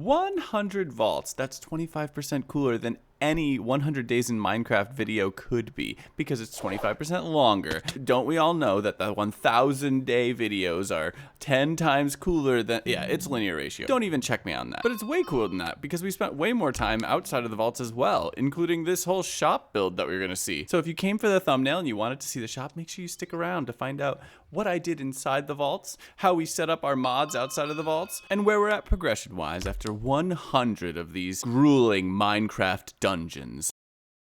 100 vaults. That's 25% cooler than any 100 days in Minecraft video could be, because it's 25% longer. Don't we all know that the 1,000 day videos are 10 times cooler than, yeah, it's linear ratio. Don't even check me on that. But it's way cooler than that, because we spent way more time outside of the vaults as well, including this whole shop build that we're gonna see. So if you came for the thumbnail and you wanted to see the shop, make sure you stick around to find out what I did inside the vaults, how we set up our mods outside of the vaults, and where we're at progression-wise after 100 of these grueling Minecraft dungeons.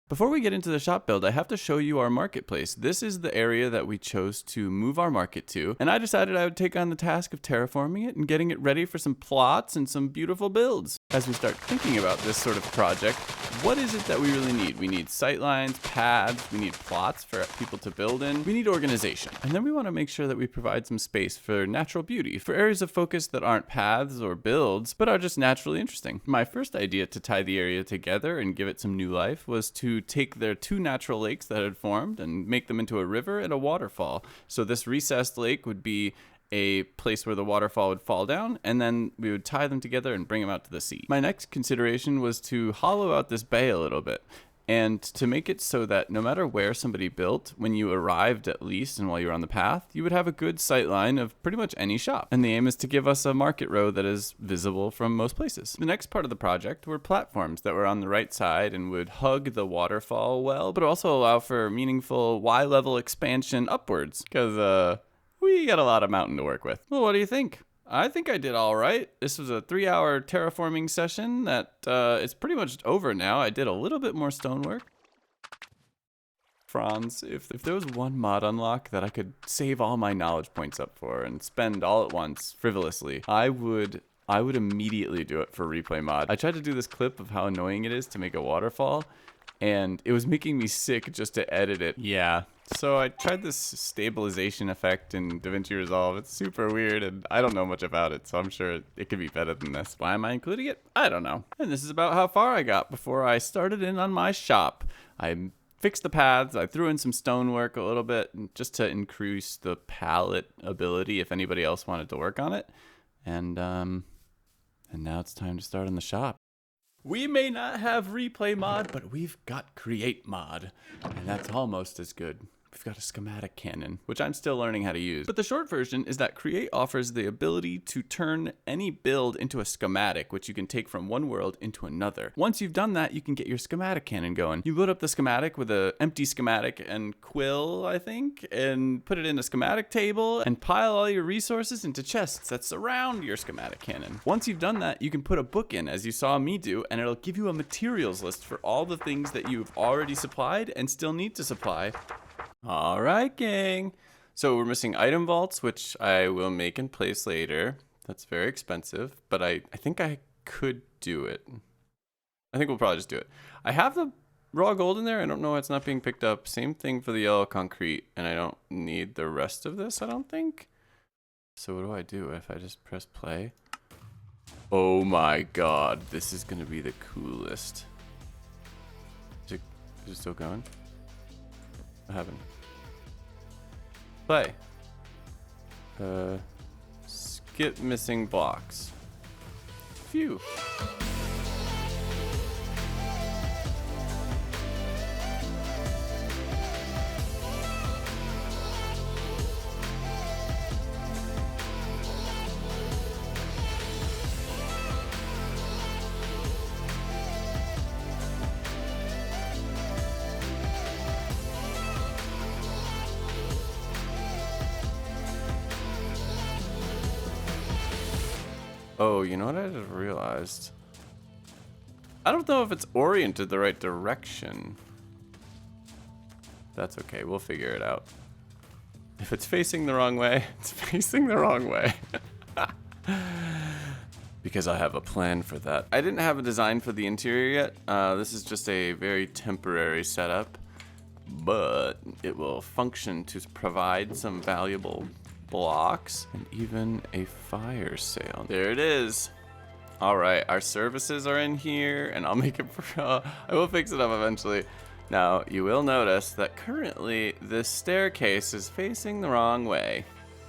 Before we get into the shop build, I have to show you our marketplace. This is the area that we chose to move our market to, and I decided I would take on the task of terraforming it and getting it ready for some plots and some beautiful builds. As we start thinking about this sort of project, what is it that we really need? We need sightlines, paths, we need plots for people to build in, we need organization. And then we want to make sure that we provide some space for natural beauty, for areas of focus that aren't paths or builds, but are just naturally interesting. My first idea to tie the area together and give it some new life was to take their two natural lakes that had formed and make them into a river and a waterfall. So this recessed lake would be a place where the waterfall would fall down, and then we would tie them together and bring them out to the sea. My next consideration was to hollow out this bay a little bit, and to make it so that no matter where somebody built, when you arrived at least and while you were on the path, you would have a good sight line of pretty much any shop. And the aim is to give us a market row that is visible from most places. The next part of the project were platforms that were on the right side and would hug the waterfall well, but also allow for meaningful Y-level expansion upwards, because we got a lot of mountain to work with. Well, what do you think? I think I did all right. This was a 3-hour terraforming session that is pretty much over now. I did a little bit more stonework. Franz, if there was one mod unlock that I could save all my knowledge points up for and spend all at once frivolously, I would immediately do it for replay mod. I tried to do this clip of how annoying it is to make a waterfall, and it was making me sick just to edit it. Yeah. So I tried this stabilization effect in DaVinci Resolve. It's super weird, and I don't know much about it, so I'm sure it could be better than this. Why am I including it? I don't know. And this is about how far I got before I started in on my shop. I fixed the paths, I threw in some stonework a little bit, just to increase the palette ability if anybody else wanted to work on it. And now it's time to start on the shop. We may not have replay mod, but we've got create mod, and that's almost as good. We've got a schematic cannon, which I'm still learning how to use. But the short version is that create offers the ability to turn any build into a schematic, which you can take from one world into another. Once you've done that, you can get your schematic cannon going. You load up the schematic with an empty schematic and quill, I think, and put it in a schematic table and pile all your resources into chests that surround your schematic cannon. Once you've done that, you can put a book in, as you saw me do, and it'll give you a materials list for all the things that you've already supplied and still need to supply. All right, gang. So we're missing item vaults, which I will make in place later. That's very expensive, but I think I could do it. I think we'll probably just do it. I have the raw gold in there. I don't know why it's not being picked up. Same thing for the yellow concrete, and I don't need the rest of this, I don't think. So what do I do if I just press play? Oh my god, this is gonna be the coolest. Is it still going? What happened? Play. Skip missing blocks. Phew. Oh, you know what I just realized? I don't know if it's oriented the right direction. That's okay, we'll figure it out. If it's facing the wrong way, it's facing the wrong way. Because I have a plan for that. I didn't have a design for the interior yet. This is just a very temporary setup, but it will function to provide some valuable blocks and even a fire sale. There it is. All right, our services are in here, and I'll make it. I will fix it up eventually. Now you will notice that currently this staircase is facing the wrong way.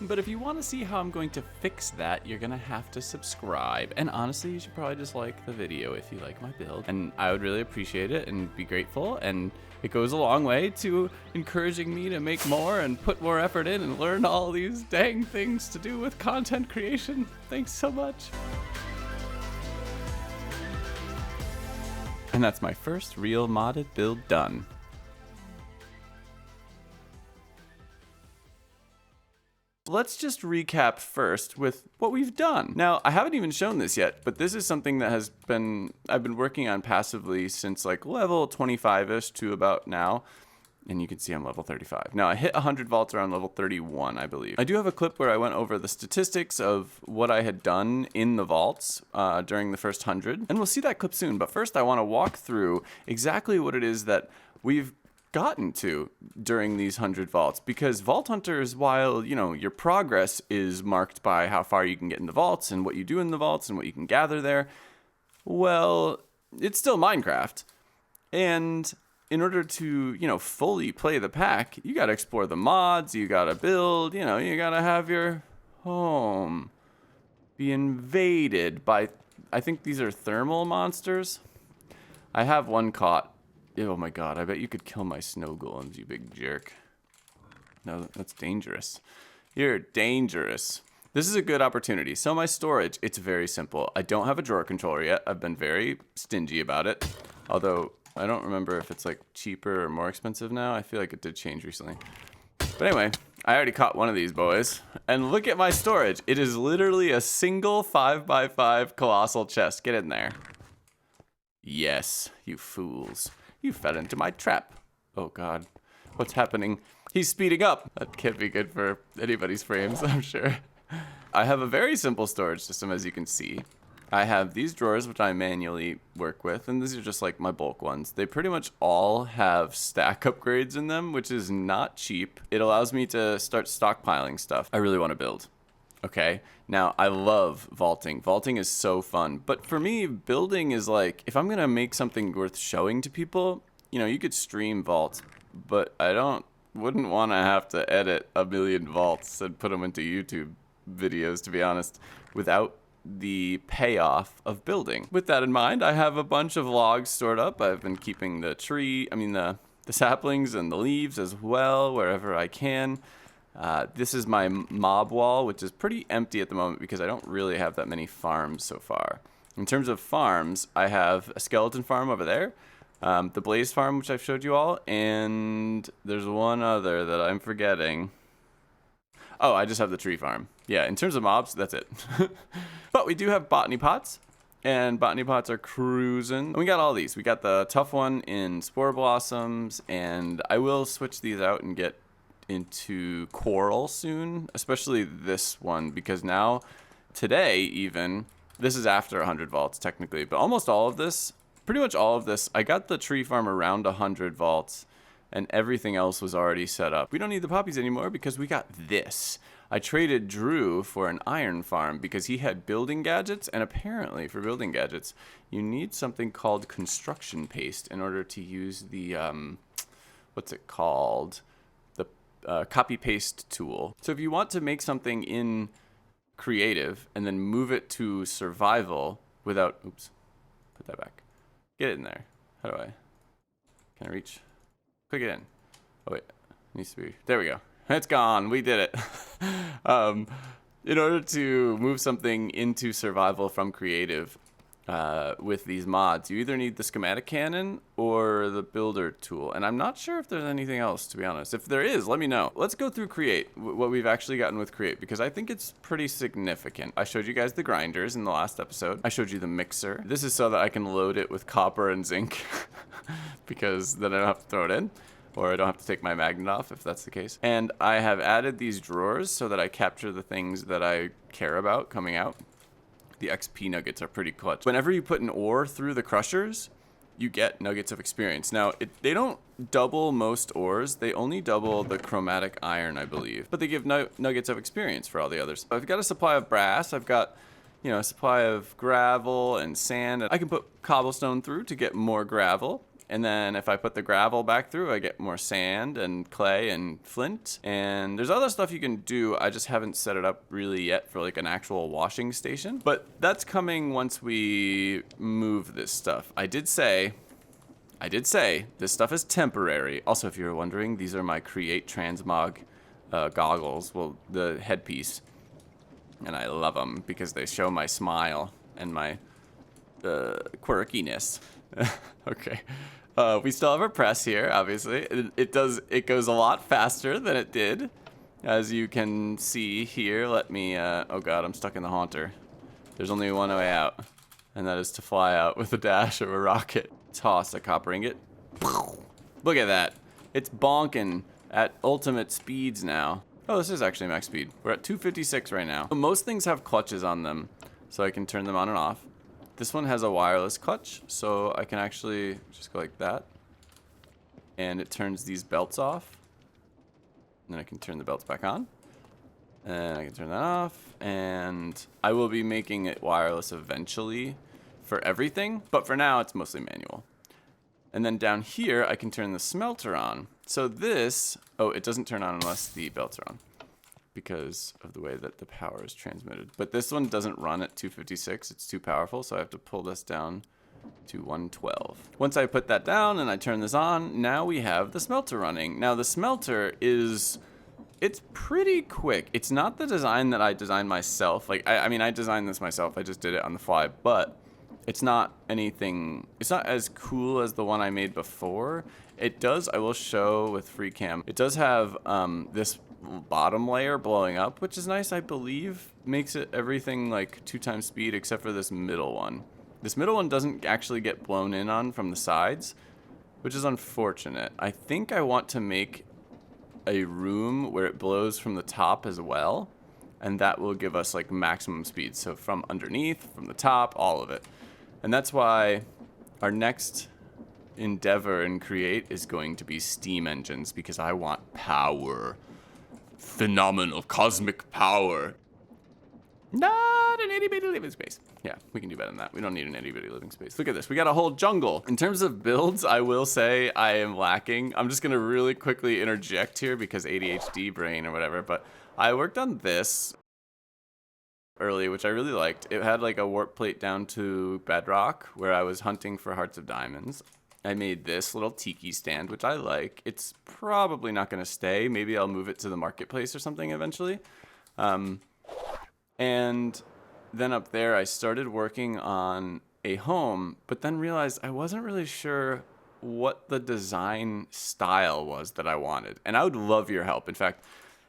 But if you want to see how I'm going to fix that, you're gonna have to subscribe. And honestly, you should probably just like the video if you like my build. And I would really appreciate it and be grateful. And it goes a long way to encouraging me to make more and put more effort in and learn all these dang things to do with content creation. Thanks so much. And that's my first real modded build done. Let's just recap first with what we've done. Now, I haven't even shown this yet, but this is something that I've been working on passively since like level 25-ish to about now. And you can see I'm level 35. Now, I hit 100 vaults around level 31, I believe. I do have a clip where I went over the statistics of what I had done in the vaults during the first 100. And we'll see that clip soon. But first, I want to walk through exactly what it is that we've gotten to during these 100 vaults, because vault hunters, while your progress is marked by how far you can get in the vaults and what you do in the vaults and what you can gather there, well, it's still Minecraft. And in order to fully play the pack, you got to explore the mods, you got to build, you got to have your home be invaded by, I think these are thermal monsters. I have one caught. Oh my god, I bet you could kill my snow golems, you big jerk. No, that's dangerous. You're dangerous. This is a good opportunity. So my storage, it's very simple. I don't have a drawer controller yet. I've been very stingy about it. Although, I don't remember if it's like cheaper or more expensive now. I feel like it did change recently. But anyway, I already caught one of these boys. And look at my storage. It is literally a single 5x5 colossal chest. Get in there. Yes, you fools. You fell into my trap. Oh god. What's happening? He's speeding up. That can't be good for anybody's frames, I'm sure. I have a very simple storage system, as you can see. I have these drawers, which I manually work with, and these are just like my bulk ones. They pretty much all have stack upgrades in them, which is not cheap. It allows me to start stockpiling stuff I really want to build. Okay, now I love vaulting. Vaulting is so fun, but for me, building is like, if I'm gonna make something worth showing to people, you could stream vaults, but wouldn't want to have to edit a million vaults and put them into YouTube videos, to be honest, without the payoff of building. With that in mind, I have a bunch of logs stored up. I've been keeping the saplings and the leaves as well, wherever I can. This is my mob wall, which is pretty empty at the moment because I don't really have that many farms so far. In terms of farms, I have a skeleton farm over there, the blaze farm, which I've showed you all, and there's one other that I'm forgetting. Oh, I just have the tree farm. Yeah, in terms of mobs, that's it. But we do have botany pots, and botany pots are cruising. And we got all these. We got the tough one in spore blossoms, and I will switch these out and get into coral soon, especially this one, because now, today even, this is after 100 vaults technically, but almost all of this, pretty much all of this, I got the tree farm around 100 vaults, and everything else was already set up. We don't need the poppies anymore because we got this. I traded Drew for an iron farm because he had building gadgets, and apparently for building gadgets, you need something called construction paste in order to use the, what's it called? Copy paste tool. So if you want to make something in creative and then move it to survival without, oops, put that back. Get it in there. How do I? Can I reach? Click it in. Oh wait, it needs to be, there we go. It's gone, we did it. In order to move something into survival from creative, with these mods, you either need the schematic cannon or the builder tool, and I'm not sure if there's anything else, to be honest. If there is, let me know. Let's go through create, what we've actually gotten with create, because I think it's pretty significant. I showed you guys the grinders in the last episode. I showed you the mixer. This is so that I can load it with copper and zinc because then I don't have to throw it in, or I don't have to take my magnet off if that's the case. And I have added these drawers so that I capture the things that I care about coming out. The XP nuggets are pretty clutch. Whenever you put an ore through the crushers, you get nuggets of experience. Now, they don't double most ores. They only double the chromatic iron, I believe. But they give nuggets of experience for all the others. I've got a supply of brass. I've got, a supply of gravel and sand. I can put cobblestone through to get more gravel. And then if I put the gravel back through, I get more sand and clay and flint. And there's other stuff you can do. I just haven't set it up really yet for like an actual washing station. But that's coming once we move this stuff. I did say this stuff is temporary. Also, if you're wondering, these are my Create Transmog goggles. Well, the headpiece. And I love them because they show my smile and my quirkiness. Okay. We still have a press here, obviously. It goes a lot faster than it did. As you can see here, let me, oh god, I'm stuck in the haunter. There's only one way out, and that is to fly out with a dash of a rocket. Toss a copper ingot. Look at that. It's bonking at ultimate speeds now. Oh, this is actually max speed. We're at 256 right now. Most things have clutches on them, so I can turn them on and off. This one has a wireless clutch, so I can actually just go like that. And it turns these belts off. And then I can turn the belts back on. And I can turn that off. And I will be making it wireless eventually for everything. But for now, it's mostly manual. And then down here, I can turn the smelter on. So this, oh, it doesn't turn on unless the belts are on, because of the way that the power is transmitted. But this one doesn't run at 256. It's too powerful, so I have to pull this down to 112. Once I put that down and I turn this on, now we have the smelter running. Now the smelter it's pretty quick. It's not the design that I designed myself. Like, I mean, I designed this myself. I just did it on the fly, but it's not anything, it's not as cool as the one I made before. It does, I will show with free cam, it does have this bottom layer blowing up, which is nice, I believe. Makes it everything like 2 times speed except for this middle one. This middle one doesn't actually get blown in on from the sides, which is unfortunate. I think I want to make a room where it blows from the top as well, and that will give us like maximum speed. So from underneath, from the top, all of it. And that's why our next endeavor in Create is going to be steam engines, because I want power. Phenomenal cosmic power. Not an itty-bitty living space. Yeah, we can do better than that. We don't need an itty-bitty living space. Look at this. We got a whole jungle. In terms of builds, I will say I am lacking. I'm just going to really quickly interject here because ADHD brain or whatever, but I worked on this early, which I really liked. It had like a warp plate down to bedrock where I was hunting for hearts of diamonds. I made this little tiki stand, which I like. It's probably not going to stay. Maybe I'll move it to the marketplace or something eventually. And then up there, I started working on a home, but then realized I wasn't really sure what the design style was that I wanted. And I would love your help. In fact,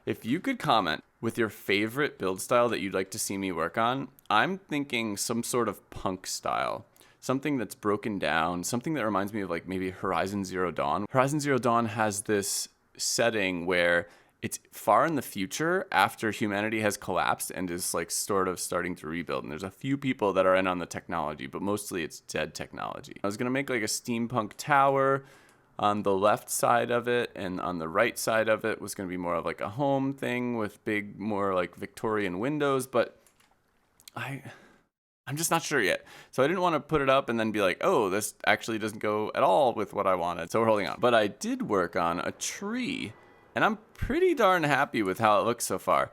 if you could comment with your favorite build style that you'd like to see me work on, I'm thinking some sort of punk style. Something that's broken down, something that reminds me of like maybe Horizon Zero Dawn. Horizon Zero Dawn has this setting where it's far in the future after humanity has collapsed and is like sort of starting to rebuild. And there's a few people that are in on the technology, but mostly it's dead technology. I was gonna make like a steampunk tower on the left side of it, and on the right side of it was gonna be more of like a home thing with big, more like Victorian windows, but I'm just not sure yet. So I didn't want to put it up and then be like, oh, this actually doesn't go at all with what I wanted. So we're holding on. But I did work on a tree, and I'm pretty darn happy with how it looks so far.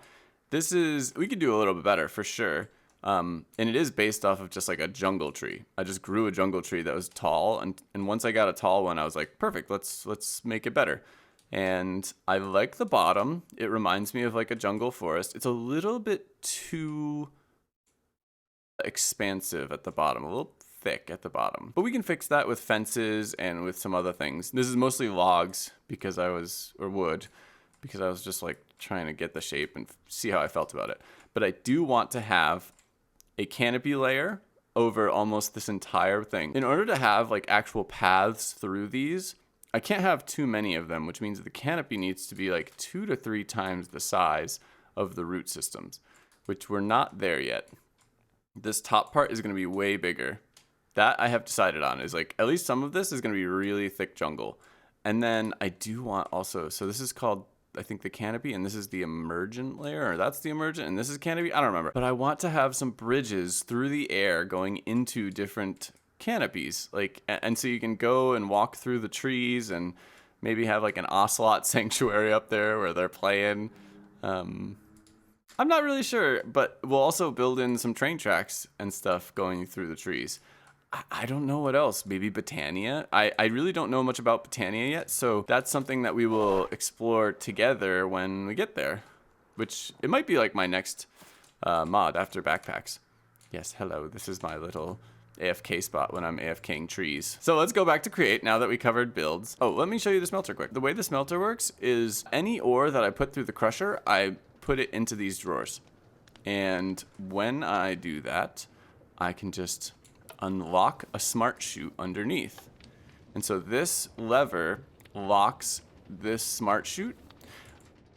We could do a little bit better for sure. And it is based off of just like a jungle tree. I just grew a jungle tree that was tall. And once I got a tall one, I was like, perfect, let's make it better. And I like the bottom. It reminds me of like a jungle forest. It's a little bit too expansive at the bottom, a little thick at the bottom, but we can fix that with fences and with some other things. This is mostly logs or wood, because I was just like trying to get the shape and see how I felt about it. But I do want to have a canopy layer over almost this entire thing. In order to have like actual paths through these, I can't have too many of them, which means the canopy needs to be like 2 to 3 times the size of the root systems, which we're not there yet. This top part is going to be way bigger. That I have decided on, is like at least some of this is going to be really thick jungle. And then I do want also, so this is called, I think, the canopy, and this is the emergent layer, or that's the emergent, and this is canopy. I don't remember. But I want to have some bridges through the air going into different canopies, like, and so you can go and walk through the trees and maybe have like an ocelot sanctuary up there where they're playing. I'm not really sure, but we'll also build in some train tracks and stuff going through the trees. I don't know what else. Maybe Botania. I really don't know much about Botania yet, so that's something that we will explore together when we get there, which it might be like my next mod after backpacks. Yes, hello. This is my little AFK spot when I'm AFKing trees. So let's go back to create now that we covered builds. Oh, let me show you the smelter quick. The way the smelter works is any ore that I put through the crusher, I put it into these drawers. And when I do that, I can just unlock a smart chute underneath. And so this lever locks this smart chute,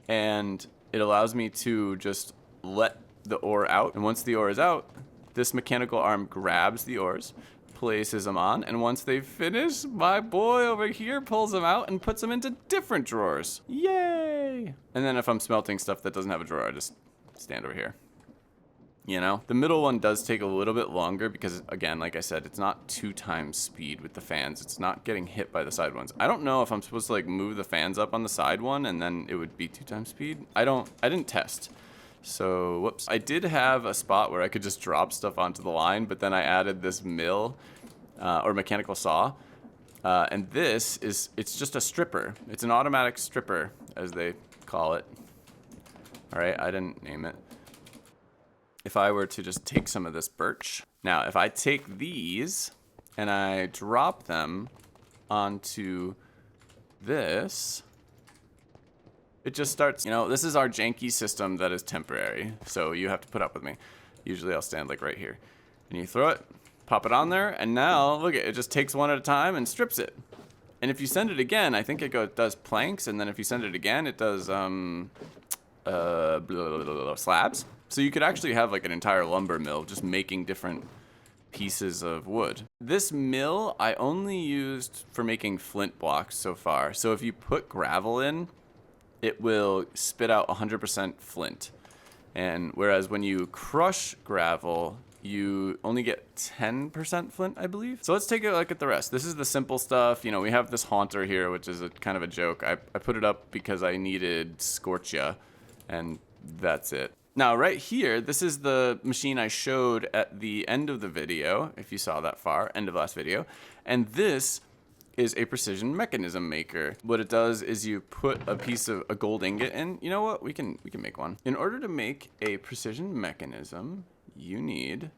and it allows me to just let the ore out. And once the ore is out, this mechanical arm grabs the ores, places them on, and once they finish, my boy over here pulls them out and puts them into different drawers. Yay! And then if I'm smelting stuff that doesn't have a drawer, I just stand over here. You know, the middle one does take a little bit longer because, again, like I said, it's not 2 times speed with the fans. It's not getting hit by the side ones. I don't know if I'm supposed to like move the fans up on the side one and then it would be 2 times speed. I didn't test. So, whoops. I did have a spot where I could just drop stuff onto the line, but then I added this mill or mechanical saw. And this is, it's just a stripper. It's an automatic stripper, as they call it. All right, I didn't name it. If I were to just take some of this birch. Now, if I take these and I drop them onto this, it just starts, you know, this is our janky system that is temporary. So you have to put up with me. Usually I'll stand like right here. And you throw it, pop it on there, and now, look, it just takes one at a time and strips it. And if you send it again, I think it does planks, and then if you send it again, it does slabs. So you could actually have like an entire lumber mill just making different pieces of wood. This mill I only used for making flint blocks so far. So if you put gravel in, it will spit out 100% flint. And whereas when you crush gravel, you only get 10% flint, I believe. So let's take a look at the rest. This is the simple stuff. You know, we have this haunter here, which is a kind of a joke. I put it up because I needed Scorchia, and that's it. Now, right here, this is the machine I showed at the end of the video, if you saw that far, end of last video. And this is a precision mechanism maker. What it does is you put a piece of a gold ingot in. You know what? We can make one. In order to make a precision mechanism, you need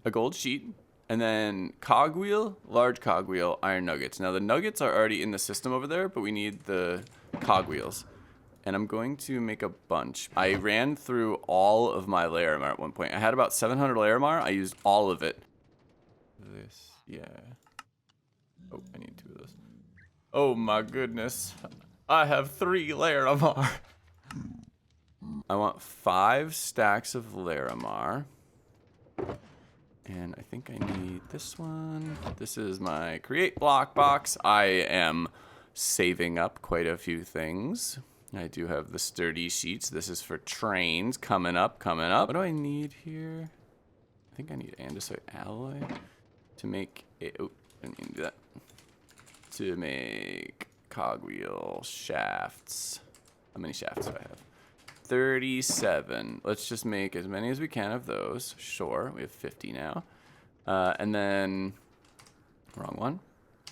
a gold sheet, and then cogwheel, large cogwheel, iron nuggets. Now, the nuggets are already in the system over there, but we need the cogwheels. And I'm going to make a bunch. I ran through all of my layer mar at one point. I had about 700 layer mar. I used all of it. This, yeah. Oh, I need 2 of those. Oh my goodness. I have 3 layer mar. I want 5 stacks of Larimar. And I think I need this one. This is my create block box. I am saving up quite a few things. I do have the sturdy sheets. This is for trains coming up. What do I need here? I think I need andesite alloy to make a, oh, I didn't mean to do that. To make cogwheel shafts. How many shafts do I have? 37. Let's just make as many as we can of those. Sure, we have 50 now. And then, wrong one.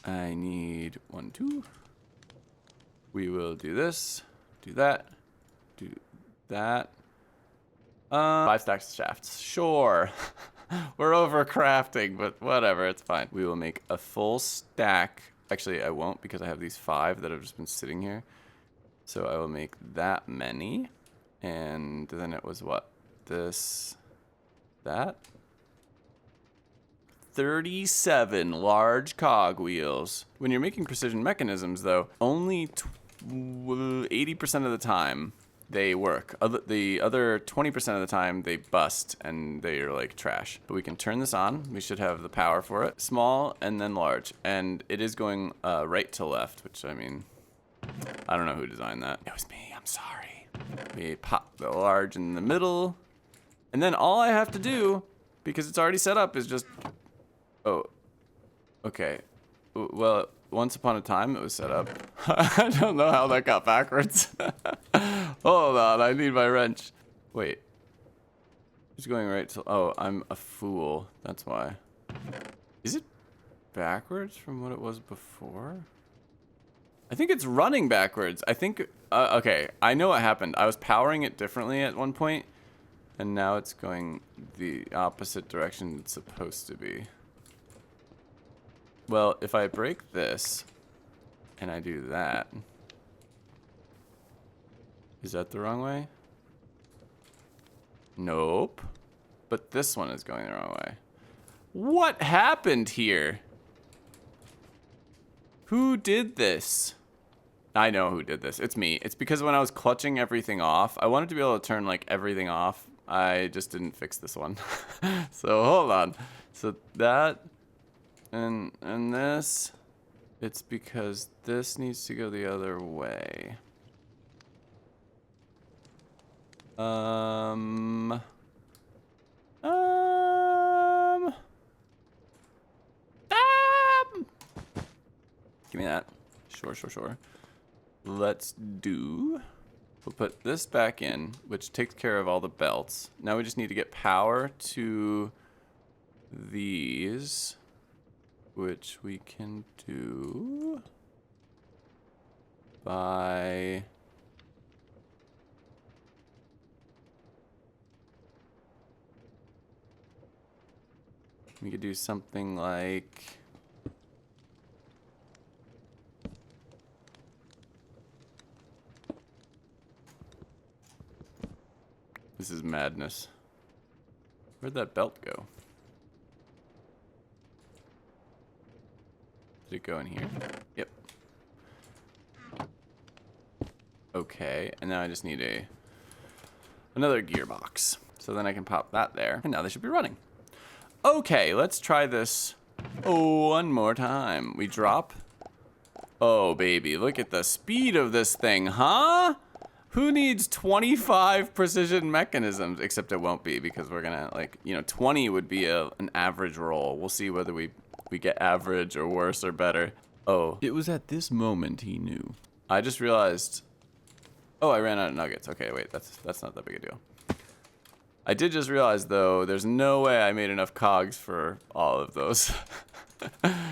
I need 1, 2. We will do this, do that, do that. 5 stacks of shafts. Sure. We're over crafting, but whatever, it's fine. We will make a full stack. Actually, I won't because I have these 5 that have just been sitting here. So I will make that many. And then it was what? This, that. 37 large cogwheels. When you're making precision mechanisms, though, only 80% of the time they work. The other 20% of the time they bust and they're like trash. But we can turn this on. We should have the power for it. Small and then large. And it is going right to left, which I mean, I don't know who designed that. It was me. I'm sorry. We pop the large in the middle. And then all I have to do, because it's already set up, is just... Oh, Okay. Well, once upon a time it was set up. I don't know how that got backwards. Hold on, I need my wrench. Wait. It's going right to... Oh, I'm a fool. That's why. Is it backwards from what it was before? I think it's running backwards. I think... okay, I know what happened. I was powering it differently at one point, and now it's going the opposite direction it's supposed to be. Well, if I break this, and I do that... Is that the wrong way? Nope. But this one is going the wrong way. What happened here? Who did this? I know who did this. It's me. It's because when I was clutching everything off, I wanted to be able to turn like everything off. I just didn't fix this one. So hold on. So that and this, it's because this needs to go the other way. Give me that. Sure. Let's do... We'll put this back in, which takes care of all the belts. Now we just need to get power to these, which we can do by... We could do something like... This is madness. Where'd that belt go? Did it go in here? Yep. Okay, and now I just need another gearbox. So then I can pop that there, and now they should be running. Okay, let's try this one more time. We drop. Oh, baby, look at the speed of this thing, huh? Who needs 25 precision mechanisms? Except it won't be, because we're gonna, like, 20 would be an average roll. We'll see whether we get average or worse or better. Oh, it was at this moment he knew. I just realized, oh, I ran out of nuggets. Okay, wait, that's not that big a deal. I did just realize, though, there's no way I made enough cogs for all of those.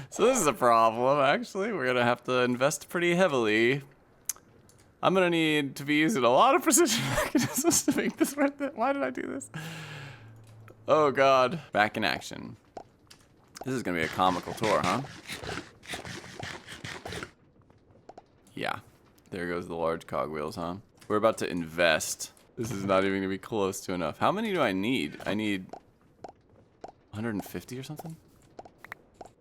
So this is a problem, actually. We're gonna have to invest pretty heavily. I'm gonna need to be using a lot of precision mechanisms to make this worth it. Why did I do this? Oh god. Back in action. This is gonna be a comical tour, huh? Yeah. There goes the large cogwheels, huh? We're about to invest. This is not even gonna be close to enough. How many do I need? I need 150 or something?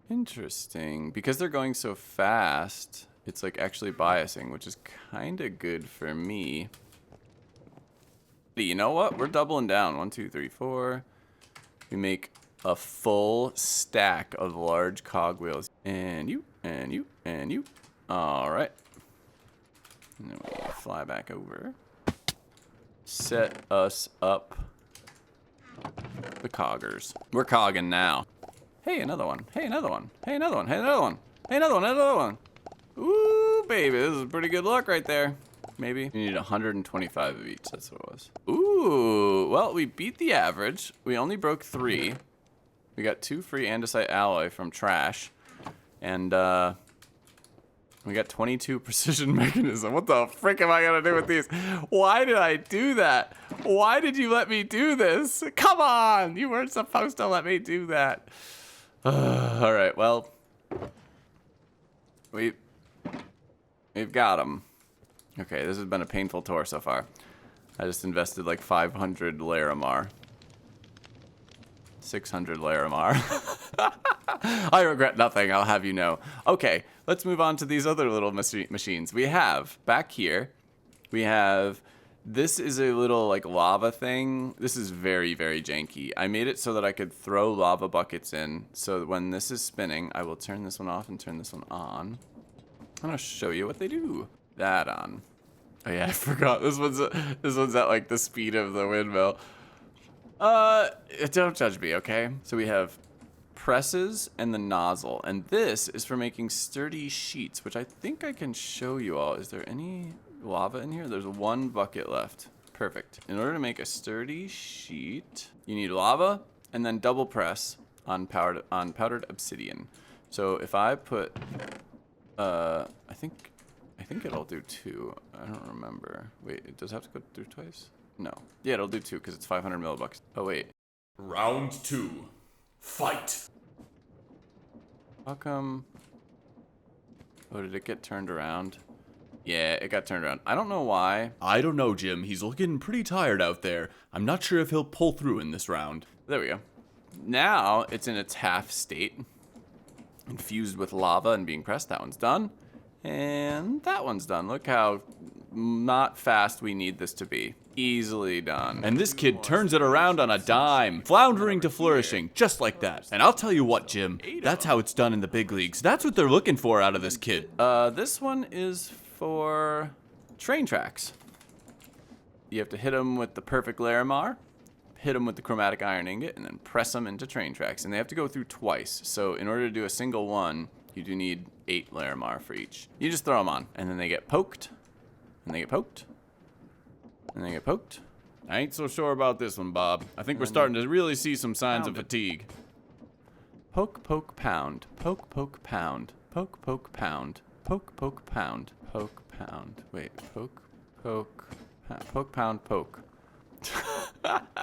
Interesting. Because they're going so fast, it's like actually biasing, which is kind of good for me. You know what? We're doubling down. 1, 2, 3, 4. We make a full stack of large cogwheels. And you, and you, and you. All right. And then we fly back over. Set us up the coggers. We're cogging now. Hey, another one. Hey, another one. Hey, another one. Hey, another one. Hey, another one. Another one. Ooh, baby, this is pretty good luck right there. Maybe. We need 125 of each, that's what it was. Ooh, well, we beat the average. We only broke 3. We got 2 free andesite alloy from trash. And, we got 22 precision mechanism. What the frick am I gonna do with these? Why did I do that? Why did you let me do this? Come on, you weren't supposed to let me do that. All right, well, we've got them. Okay, this has been a painful tour so far. I just invested like 500 Larimar. 600 Larimar. I regret nothing, I'll have you know. Okay, let's move on to these other little machines. We have, back here, we have, this is a little like lava thing. This is very, very janky. I made it so that I could throw lava buckets in. So when this is spinning, I will turn this one off and turn this one on. I'm gonna show you what they do. That on. Oh yeah, I forgot. This one's at like the speed of the windmill. Don't judge me, okay? So we have presses and the nozzle. And this is for making sturdy sheets, which I think I can show you all. Is there any lava in here? There's one bucket left. Perfect. In order to make a sturdy sheet, you need lava and then double press on powdered obsidian. So if I put, I think it'll do 2. I don't remember. Wait, it does have to go through twice? No. Yeah, it'll do 2 because it's 500 millibucks. Oh wait. Round 2. Fight. How come? Oh, did it get turned around? Yeah, it got turned around. I don't know why. I don't know, Jim. He's looking pretty tired out there. I'm not sure if he'll pull through in this round. There we go. Now it's in its half state. Infused with lava and being pressed. That one's done. And that one's done. Look how not fast we need this to be. Easily done. And this kid turns it around on a dime, floundering to flourishing, just like that. And I'll tell you what, Jim, that's how it's done in the big leagues. That's what they're looking for out of this kid. This one is for train tracks. You have to hit them with the perfect Larimar, hit them with the chromatic iron ingot, and then press them into train tracks. And they have to go through twice. So in order to do a single one, you do need 8 Larimar for each. You just throw them on, and then they get poked, and they get poked, and they get poked. I ain't so sure about this one, Bob. I think we're starting to really see some signs of fatigue. Poke, poke, pound. Poke, poke, pound. Poke, poke, pound. Poke, poke, pound. Poke, pound. Wait, poke, poke, poke, pound, poke.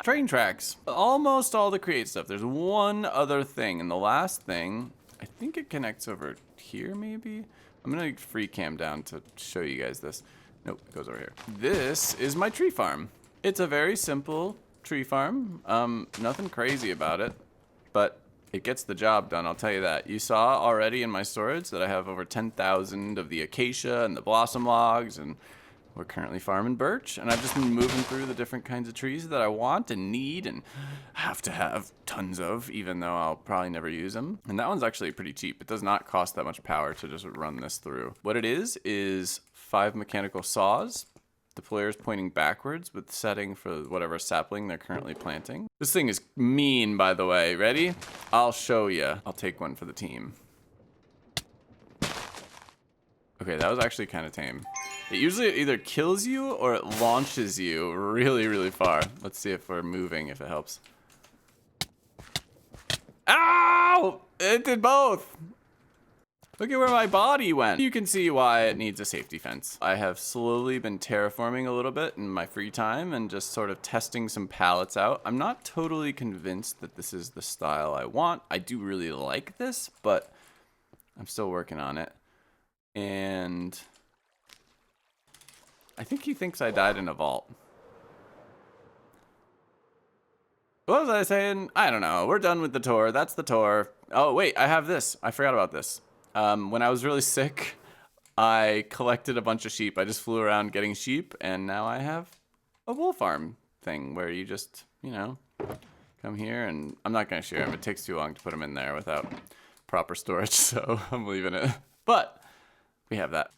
Train tracks. Almost all the create stuff. There's one other thing, and the last thing, I think it connects over here, maybe? I'm gonna free cam down to show you guys this. Nope, it goes over here. This is my tree farm. It's a very simple tree farm. Nothing crazy about it, but it gets the job done, I'll tell you that. You saw already in my storage that I have over 10,000 of the acacia and the blossom logs, and we're currently farming birch, and I've just been moving through the different kinds of trees that I want and need and have to have tons of, even though I'll probably never use them. And that one's actually pretty cheap. It does not cost that much power to just run this through. What it is 5 mechanical saws. The player's pointing backwards with setting for whatever sapling they're currently planting. This thing is mean, by the way. Ready? I'll show you. I'll take one for the team. Okay, that was actually kind of tame. It usually either kills you or it launches you really, really far. Let's see if we're moving, if it helps. Ow! It did both! Look at where my body went. You can see why it needs a safety fence. I have slowly been terraforming a little bit in my free time and just sort of testing some palettes out. I'm not totally convinced that this is the style I want. I do really like this, but I'm still working on it. And I think he thinks I died in a vault. What was I saying? I don't know. We're done with the tour. That's the tour. Oh, wait, I have this. I forgot about this. When I was really sick, I collected a bunch of sheep. I just flew around getting sheep, and now I have a wool farm thing where you just, you know, come here, and I'm not going to share them. It takes too long to put them in there without proper storage, so I'm leaving it. But we have that.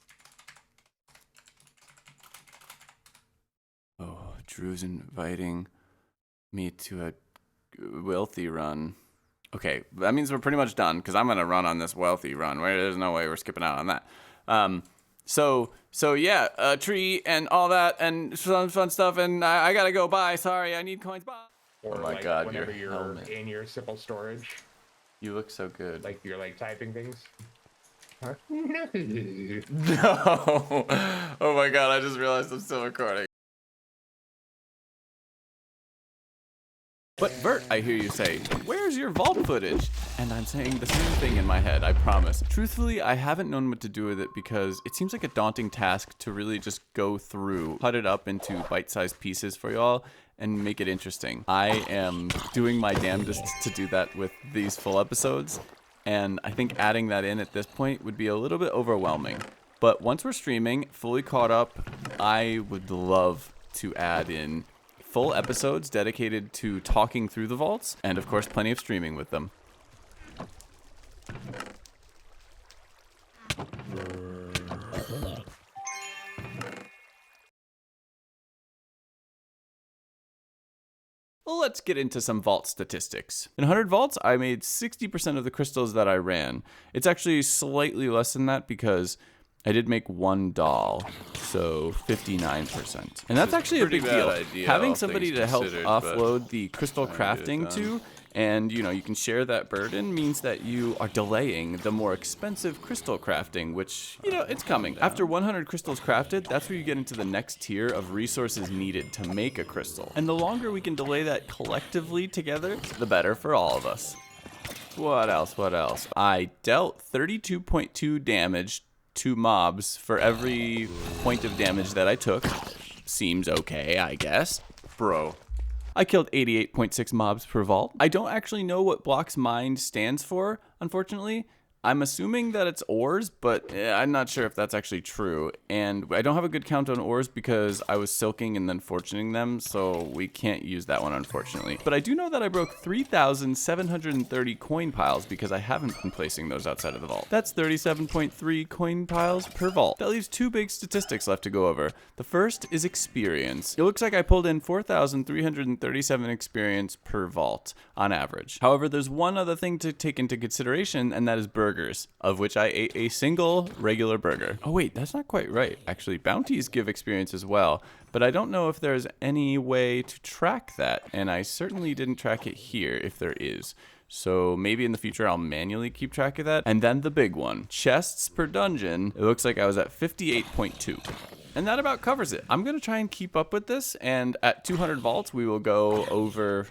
Oh, Drew's inviting me to a wealthy run. Okay, that means we're pretty much done because I'm gonna run on this wealthy run. There's no way we're skipping out on that. So yeah, a tree and all that and some fun stuff. And I gotta go. Bye. Sorry, I need coins. Bye. Or oh my like God, whenever your you're helmet. in your simple storage, You look so good. like you're like typing things. Huh? No. Oh my God, I just realized I'm still recording. But Vert, I hear you say, where's your vault footage? And I'm saying the same thing in my head, I promise. Truthfully, I haven't known what to do with it because it seems like a daunting task to really just go through, cut it up into bite-sized pieces for y'all, and make it interesting. I am doing my damnedest to do that with these full episodes, and I think adding that in at this point would be a little bit overwhelming. But once we're streaming, fully caught up, I would love to add in full episodes dedicated to talking through the vaults, and of course plenty of streaming with them. let's get into some vault statistics. In 100 vaults, I made 60% of the crystals that I ran. It's actually slightly less than that because I did make one doll, so 59%. And that's actually a big deal. Having somebody to help offload the crystal crafting to, and you can share that burden, means that you are delaying the more expensive crystal crafting, which, it's coming. After 100 crystals crafted, that's where you get into the next tier of resources needed to make a crystal. And the longer we can delay that collectively together, the better for all of us. What else? I dealt 32.2 damage to mobs for every point of damage that I took. Seems okay, I guess. Bro. I killed 88.6 mobs per vault. I don't actually know what Block's Mind stands for, unfortunately. I'm assuming that it's ores, but I'm not sure if that's actually true. And I don't have a good count on ores because I was silking and then fortuning them, so we can't use that one, unfortunately. But I do know that I broke 3,730 coin piles because I haven't been placing those outside of the vault. That's 37.3 coin piles per vault. That leaves two big statistics left to go over. The first is experience. It looks like I pulled in 4,337 experience per vault on average. However, there's one other thing to take into consideration, and that is burgers, of which I ate a single regular burger. Oh wait, that's not quite right. Actually, bounties give experience as well, but I don't know if there's any way to track that, and I certainly didn't track it here if there is. So maybe in the future I'll manually keep track of that. And then the big one, chests per dungeon. It looks like I was at 58.2. And that about covers it. I'm going to try and keep up with this, and at 200 vaults, we will go over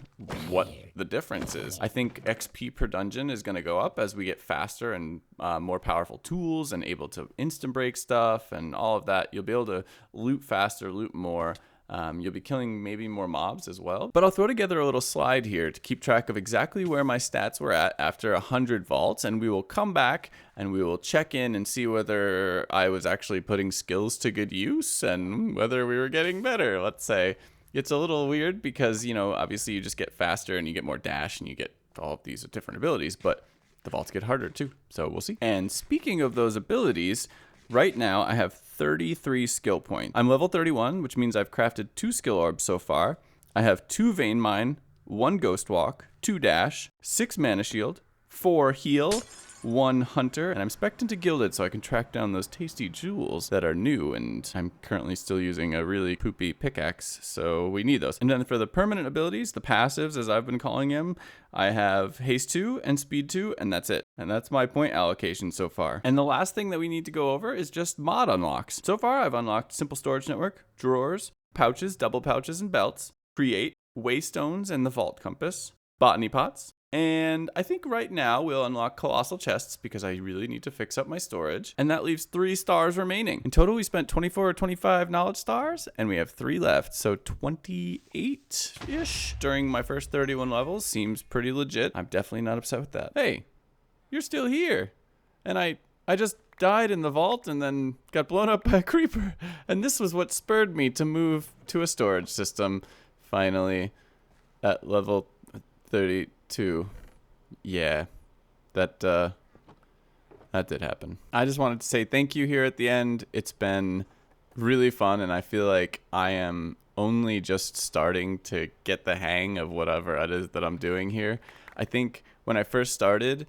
what the difference is. I think XP per dungeon is going to go up as we get faster and more powerful tools and able to instant break stuff and all of that. You'll be able to loot faster, loot more. You'll be killing maybe more mobs as well. But I'll throw together a little slide here to keep track of exactly where my stats were at after 100 vaults, and we will come back and we will check in and see whether I was actually putting skills to good use and whether we were getting better, let's say. It's a little weird because, obviously you just get faster and you get more dash and you get all of these different abilities, but the vaults get harder too, so we'll see. And speaking of those abilities, right now, I have 33 skill points. I'm level 31, which means I've crafted 2 skill orbs so far. I have 2 vein mine, 1 ghost walk, 2 dash, 6 mana shield, 4 heal, 1 hunter, and I'm spec'd into gilded so I can track down those tasty jewels that are new, and I'm currently still using a really poopy pickaxe, so we need those. And then for the permanent abilities, the passives as I've been calling them, I have haste 2 and speed 2, and that's it. And that's my point allocation so far. And the last thing that we need to go over is just mod unlocks. So far I've unlocked simple storage network, drawers, pouches, double pouches, and belts, create, waystones, and the vault compass, botany pots. And I think right now we'll unlock colossal chests because I really need to fix up my storage. And that leaves 3 stars remaining. In total, we spent 24 or 25 knowledge stars, and we have 3 left. So 28-ish during my first 31 levels seems pretty legit. I'm definitely not upset with that. Hey, you're still here. And I just died in the vault and then got blown up by a creeper. And this was what spurred me to move to a storage system finally at level 32. Yeah, that did happen. I just wanted to say thank you here at the end. It's been really fun, and I feel like I am only just starting to get the hang of whatever it is that I'm doing here. I think when I first started,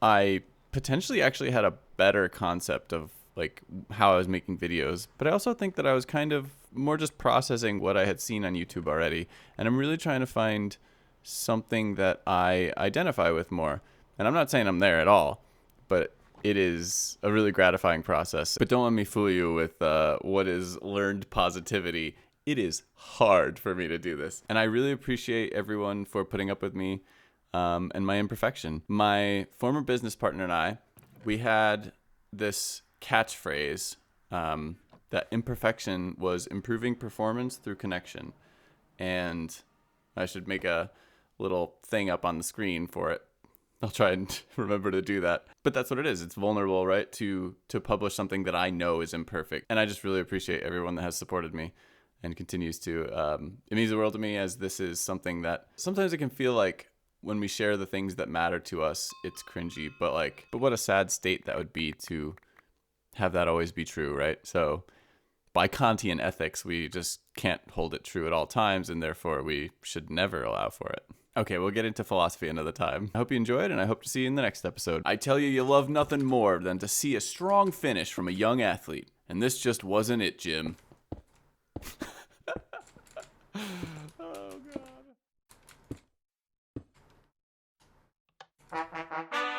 I potentially actually had a better concept of like how I was making videos, but I also think that I was kind of more just processing what I had seen on YouTube already, and I'm really trying to find something that I identify with more. And I'm not saying I'm there at all, but it is a really gratifying process. But don't let me fool you with what is learned positivity. It is hard for me to do this. And I really appreciate everyone for putting up with me and my imperfection. My former business partner and I, we had this catchphrase that imperfection was improving performance through connection. And I should make a little thing up on the screen for it. I'll try and remember to do that. But that's what it is. It's vulnerable, right? To publish something that I know is imperfect. And I just really appreciate everyone that has supported me and continues to. It means the world to me, as this is something that sometimes it can feel like when we share the things that matter to us, it's cringy. But what a sad state that would be to have that always be true, right? So By Kantian ethics, we just can't hold it true at all times, and therefore we should never allow for it. Okay, we'll get into philosophy another time. I hope you enjoyed, and I hope to see you in the next episode. I tell you love nothing more than to see a strong finish from a young athlete. And this just wasn't it, Jim. Oh, God.